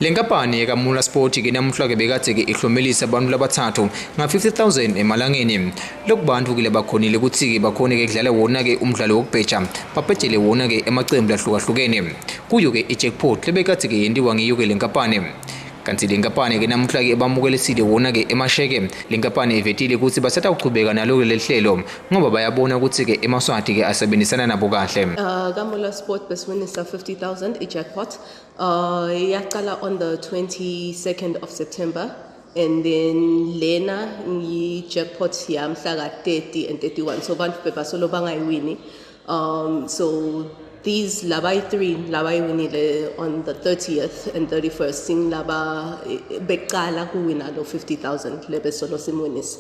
Lenkampani kaMula Sport ke namuhla ke bekade ke ihlomelisa abantu labathathu nga50,000 emalangeni. Lokubantu ke labakhonile ukuthi ke bakhona ke kudlala wona ke umdlalo wokubheja babhejele wona ke emaqembu lahlukahlukene. Kuyo ke ijackpot lebekade ke yendiwa ngiyo ke lenkampani. Kanti lenkampani ke namuhla ke bamukelisile wona ke emasheke. Lenkampani ivetile ukuthi basatha ukuchubeka nalo lehlelo ngoba bayabona ukuthi ke emaswati ke asebenzisana nabo kahle. kaMula Sport besiwinisa 50,000 ijackpot. Yaqala on the 22nd of September, and then lena jackpot yamhla ka 30 and 31, so bantu bebasolo bangayiwini. So these labai 3 labai winile on the 30th and 31st sing laba bekala kuwina lo 50,000 lebesolo simwinis.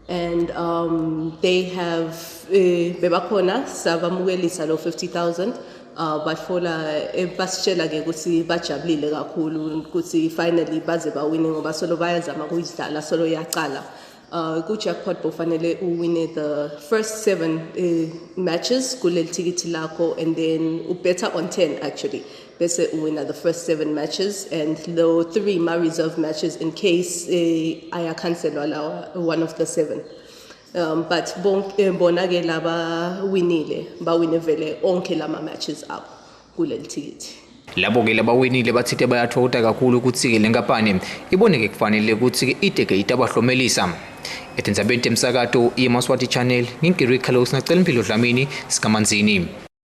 And they have bebakhona sabamukelisa lo 50,000. Batfola basitshela ke ukuthi bajabulile kakhulu ukuthi finally baze bawine ngoba solo bayazama ukuyidlala solo yaqala. Ku jackpot bofanele uwine the first 7 matches kuleli ticket lakho, and then better on 10 actually bese uwina the first 7 matches, and the 3 ma reserve matches in case aya cancelwa one of the 7. But bona ke laba winile bawine vele onke lama matches abo kuleli ticket. Labo ke labawinile bathithe bayathokoza kakhulu ukuthi ke lenkampani iboneke kufanele ukuthi ke ideke itabahlomelisa. Etenzabente emsakato yeMaswati Channel, ngingiri Carlos Nacela Impilo Dlamini sikamanzini.